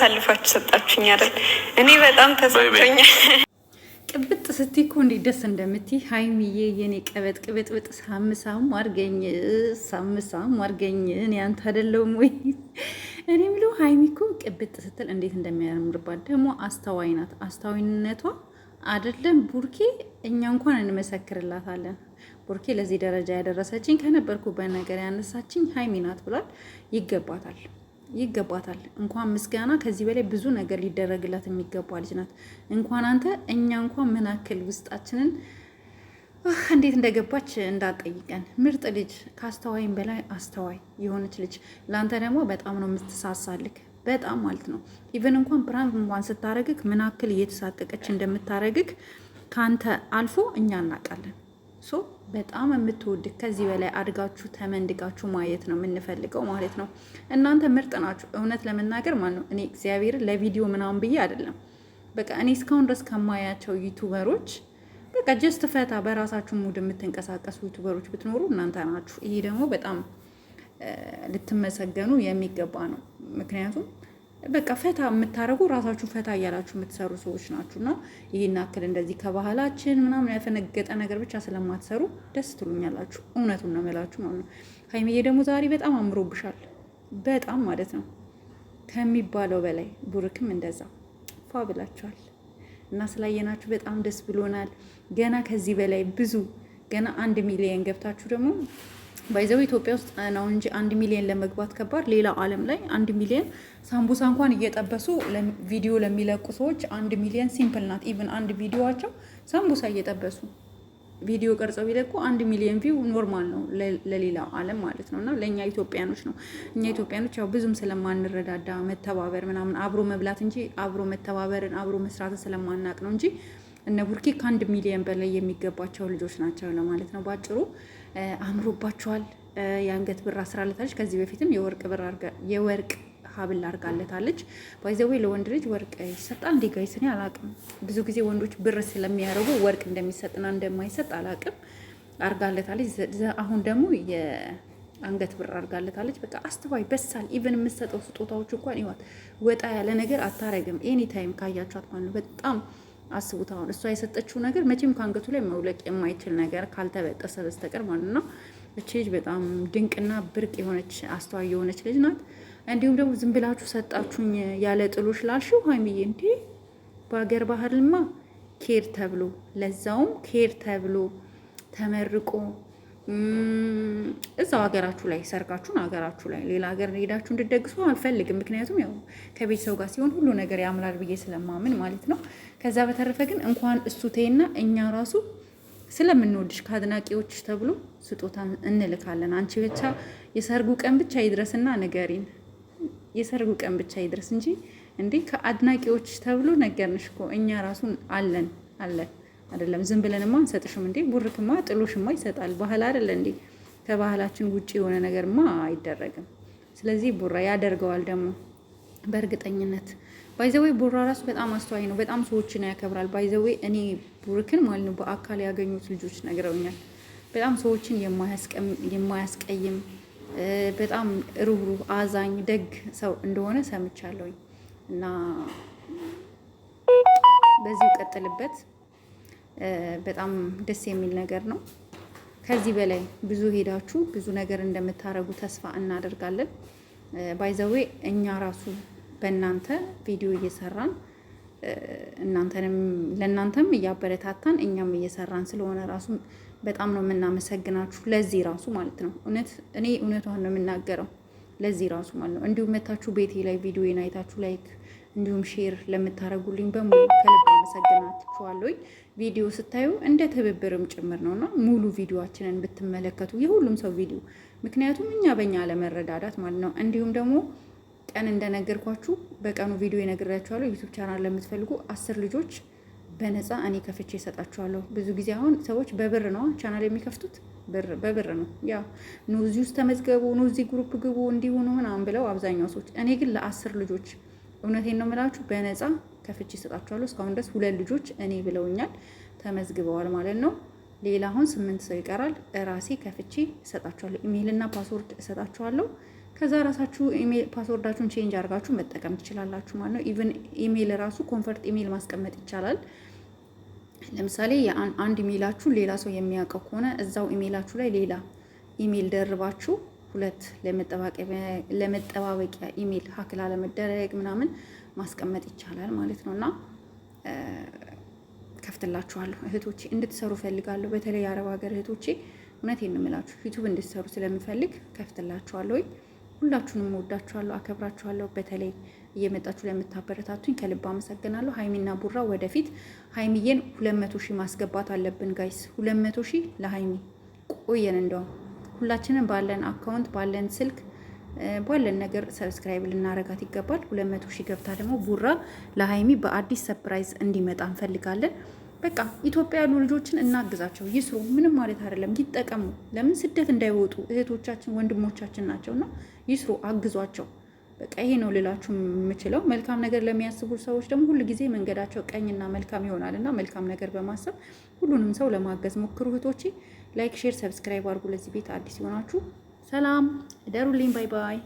አሳልፋችሁ ሰጣችሁኝ አይደል? እኔ በጣም ተሰጥቶኛል። ቅብጥ ስትይ እኮ እንዴት ደስ እንደምትይ ሀይሚዬ፣ የኔ ቀበጥ ቅብጥብጥ ሳምሳም አርገኝ ሳምሳም አርገኝ። እኔ አንተ አይደለሁም ወይ? እኔ ብለው ሀይሚ እኮ ቅብጥ ስትል እንዴት እንደሚያምርባት ደግሞ አስተዋይ ናት። አስተዋይነቷ አይደለም ቡርኬ፣ እኛ እንኳን እንመሰክርላታለን። ቡርኬ ለዚህ ደረጃ ያደረሰችኝ ከነበርኩበት ነገር ያነሳችኝ ሀይሚ ናት ብሏል። ይገባታል ይገባታል። እንኳን ምስጋና ከዚህ በላይ ብዙ ነገር ሊደረግላት የሚገባ ልጅ ናት። እንኳን አንተ እኛ እንኳን ምን ያክል ውስጣችንን እንዴት እንደገባች እንዳጠይቀን ምርጥ ልጅ፣ ከአስተዋይም በላይ አስተዋይ የሆነች ልጅ። ለአንተ ደግሞ በጣም ነው የምትሳሳልክ፣ በጣም ማለት ነው። ኢቨን እንኳን ፕራንክ እንኳን ስታረግክ ምን ያክል እየተሳቀቀች እንደምታረግክ ከአንተ አልፎ እኛ እናውቃለን። ሶ በጣም የምትወድክ ከዚህ በላይ አድጋችሁ ተመንድጋችሁ ማየት ነው የምንፈልገው ማለት ነው። እናንተ ምርጥ ናችሁ። እውነት ለመናገር ማለት ነው እኔ እግዚአብሔርን ለቪዲዮ ምናምን ብዬ አይደለም፣ በቃ እኔ እስካሁን ድረስ ከማያቸው ዩቱበሮች በቃ ጀስት ፈታ በራሳችሁ ሙድ የምትንቀሳቀሱ ዩቱበሮች ብትኖሩ እናንተ ናችሁ። ይሄ ደግሞ በጣም ልትመሰገኑ የሚገባ ነው። ምክንያቱም በቃ ፈታ የምታደርጉ ራሳችሁ ፈታ እያላችሁ የምትሰሩ ሰዎች ናችሁና ይህን ያክል እንደዚህ ከባህላችን ምናምን ያፈነገጠ ነገር ብቻ ስለማትሰሩ ደስ ትሉኛላችሁ። እውነቱን ነው የምላችሁ ማለት ነው። ሀይሚዬ ደግሞ ዛሬ በጣም አምሮብሻል፣ በጣም ማለት ነው ከሚባለው በላይ። ቡርክም እንደዛ ፏ ብላችኋል እና ስላየናችሁ በጣም ደስ ብሎናል። ገና ከዚህ በላይ ብዙ ገና 1 ሚሊዮን ገብታችሁ ደግሞ ባይዘው ኢትዮጵያ ውስጥ ነው እንጂ 1 ሚሊዮን ለመግባት ከባድ። ሌላ ዓለም ላይ 1 ሚሊዮን ሳምቡሳ እንኳን እየጠበሱ ቪዲዮ ለሚለቁ ሰዎች 1 ሚሊዮን ሲምፕል ናት። ኢቭን አንድ ቪዲዮዋቸው ሳምቡሳ እየጠበሱ ቪዲዮ ቀርጸው ቢለቁ 1 ሚሊዮን ቪው ኖርማል ነው ለሌላ ዓለም ማለት ነው። እና ለእኛ ኢትዮጵያኖች ነው። እኛ ኢትዮጵያኖች ያው ብዙም ስለማንረዳዳ መተባበር ምናምን አብሮ መብላት እንጂ አብሮ መተባበርን አብሮ መስራትን ስለማናቅ ነው እንጂ እነ ቡርኬ ከ1 ሚሊዮን በላይ የሚገባቸው ልጆች ናቸው ለማለት ነው። ባጭሩ አምሮባቸዋል። የአንገት ብር አስራለታለች። ከዚህ በፊትም የወርቅ ሀብል አርጋለታለች። ባይዘዌ ለወንድ ልጅ ወርቅ ይሰጣል እንዴ ጋይስ? እኔ አላቅም። ብዙ ጊዜ ወንዶች ብር ስለሚያደርጉ ወርቅ እንደሚሰጥና እንደማይሰጥ አላቅም። አርጋለታለች። አሁን ደግሞ የአንገት ብር አርጋለታለች። በቃ አስተዋይ በሳል። ኢቨን የምትሰጠው ስጦታዎች እንኳን ይዋት ወጣ ያለ ነገር አታረግም። ኤኒ ታይም ካያቿት ማለት ነው በጣም አስቡት። አሁን እሷ የሰጠችው ነገር መቼም ከአንገቱ ላይ መውለቅ የማይችል ነገር ካልተበጠሰ በስተቀር ማለት ነው። እቺ ልጅ በጣም ድንቅና ብርቅ የሆነች አስተዋይ የሆነች ልጅ ናት። እንዲሁም ደግሞ ዝም ብላችሁ ሰጣችሁኝ ያለ ጥሎሽ ላልሽው ሀይሚዬ፣ እንዴ በሀገር ባህልማ ኬር ተብሎ ለዛውም ኬር ተብሎ ተመርቆ እዛው ሀገራችሁ ላይ ሰርጋችሁን ሀገራችሁ ላይ ሌላ ሀገር ሄዳችሁ እንድትደግሱ አልፈልግም። ምክንያቱም ያው ከቤተሰብ ጋር ሲሆን ሁሉ ነገር ያምራል ብዬ ስለማምን ማለት ነው። ከዛ በተረፈ ግን እንኳን እሱ ተይና እኛ ራሱ ስለምንወድሽ ከአድናቂዎች ተብሎ ስጦታ እንልካለን። አንቺ ብቻ የሰርጉ ቀን ብቻ ይድረስና ንገሪን። የሰርጉ ቀን ብቻ ይድረስ እንጂ እንዴ ከአድናቂዎች ተብሎ ነገርንሽ እኮ እኛ ራሱን አለን አይደለም ዝም ብለንማ አንሰጥሽም እንዴ። ቡርክማ ጥሎሽማ ይሰጣል። ባህል አይደለ እንዴ? ከባህላችን ውጪ የሆነ ነገርማ አይደረግም። ስለዚህ ቡራ ያደርገዋል ደግሞ በእርግጠኝነት። ባይዘዌ ቡራ ራሱ በጣም አስተዋይ ነው። በጣም ሰዎችን ያከብራል። ባይዘዌ እኔ ቡርክን ማለት ነው በአካል ያገኙት ልጆች ነግረውኛል። በጣም ሰዎችን የማያስቀይም በጣም ሩህሩህ፣ አዛኝ፣ ደግ ሰው እንደሆነ ሰምቻለሁኝ እና በዚሁ ቀጥልበት። በጣም ደስ የሚል ነገር ነው። ከዚህ በላይ ብዙ ሄዳችሁ ብዙ ነገር እንደምታረጉ ተስፋ እናደርጋለን። ባይዘዌ እኛ ራሱ በእናንተ ቪዲዮ እየሰራን ለእናንተም እያበረታታን እኛም እየሰራን ስለሆነ ራሱ በጣም ነው የምናመሰግናችሁ። ለዚህ ራሱ ማለት ነው እኔ እውነቷን ነው የምናገረው። ለዚህ ራሱ ማለት ነው እንዲሁም መታችሁ ቤቴ ላይ ቪዲዮን አይታችሁ ላይክ እንዲሁም ሼር ለምታረጉልኝ በሙሉ ከልብ አመሰግናችኋለሁ። ቪዲዮ ስታዩ እንደ ትብብርም ጭምር ነውና ሙሉ ቪዲዮአችንን ብትመለከቱ የሁሉም ሰው ቪዲዮ፣ ምክንያቱም እኛ በእኛ ለመረዳዳት ማለት ነው። እንዲሁም ደግሞ ቀን እንደነገርኳችሁ በቀኑ ቪዲዮ ይነግራችኋለሁ። ዩቲዩብ ቻናል ለምትፈልጉ 10 ልጆች በነፃ እኔ ከፍቼ እሰጣችኋለሁ። ብዙ ጊዜ አሁን ሰዎች በብር ነው ቻናል የሚከፍቱት፣ በብር ነው። ያው ኑ እዚህ ውስጥ ተመዝገቡ፣ ኑ እዚህ ግሩፕ ግቡ፣ እንዲሆኑ ምናምን ብለው አብዛኛው ሰዎች። እኔ ግን ለ10 ልጆች እውነቴን ነው የምላችሁ በነፃ ከፍቼ እሰጣችኋለሁ። እስካሁን ድረስ 2 ልጆች እኔ ብለውኛል፣ ተመዝግበዋል ማለት ነው። ሌላ አሁን 8 ሰው ይቀራል። ራሴ ከፍቼ እሰጣችኋለሁ። ኢሜይልና ፓስወርድ እሰጣችኋለሁ። ከዛ ራሳችሁ ኢሜል ፓስወርዳችሁን ቼንጅ አድርጋችሁ መጠቀም ትችላላችሁ ማለት ነው። ኢቭን ኢሜል ራሱ ኮንፈርት ኢሜል ማስቀመጥ ይቻላል። ለምሳሌ አንድ ኢሜላችሁ ሌላ ሰው የሚያውቀው ከሆነ እዛው ኢሜላችሁ ላይ ሌላ ኢሜል ደርባችሁ ሁለት ለመጠባበቂያ ኢሜል ሀክ ላለመደረግ ምናምን ማስቀመጥ ይቻላል ማለት ነው። እና ከፍትላችኋለሁ እህቶቼ እንድትሰሩ ፈልጋለሁ። በተለይ የአረብ ሀገር እህቶቼ እውነቴን ነው የምላችሁ ዩቲዩብ እንድትሰሩ ስለምፈልግ ከፍትላችኋለሁ። ሁላችሁንም ወዳችኋለሁ፣ አከብራችኋለሁ። በተለይ እየመጣችሁ ለምታበረታቱኝ ከልብ አመሰግናለሁ። ሀይሚና ቡራ ወደፊት ሀይሚዬን 200 ሺህ ማስገባት አለብን ጋይስ። 200 ሺህ ለሀይሚ ቆየን። እንደውም ሁላችንም ባለን አካውንት ባለን ስልክ ባለን ነገር ሰብስክራይብ ልናረጋት ይገባል። 200 ሺህ ገብታ ደግሞ ቡራ ለሀይሚ በአዲስ ሰርፕራይዝ እንዲመጣ እንፈልጋለን። በቃ ኢትዮጵያ ያሉ ልጆችን እናግዛቸው፣ ይስሩ። ምንም ማለት አይደለም፣ ይጠቀሙ። ለምን ስደት እንዳይወጡ እህቶቻችን ወንድሞቻችን ናቸውና ይስሩ፣ አግዟቸው። በቃ ይሄ ነው ልላችሁ የምችለው። መልካም ነገር ለሚያስቡ ሰዎች ደግሞ ሁሉ ጊዜ መንገዳቸው ቀኝና መልካም ይሆናልና መልካም ነገር በማሰብ ሁሉንም ሰው ለማገዝ ሞክሩ እህቶቼ። ላይክ፣ ሼር፣ ሰብስክራይብ አድርጉ። ለዚህ ቤት አዲስ ይሆናችሁ ሰላም እደሩልኝ። ባይ ባይ።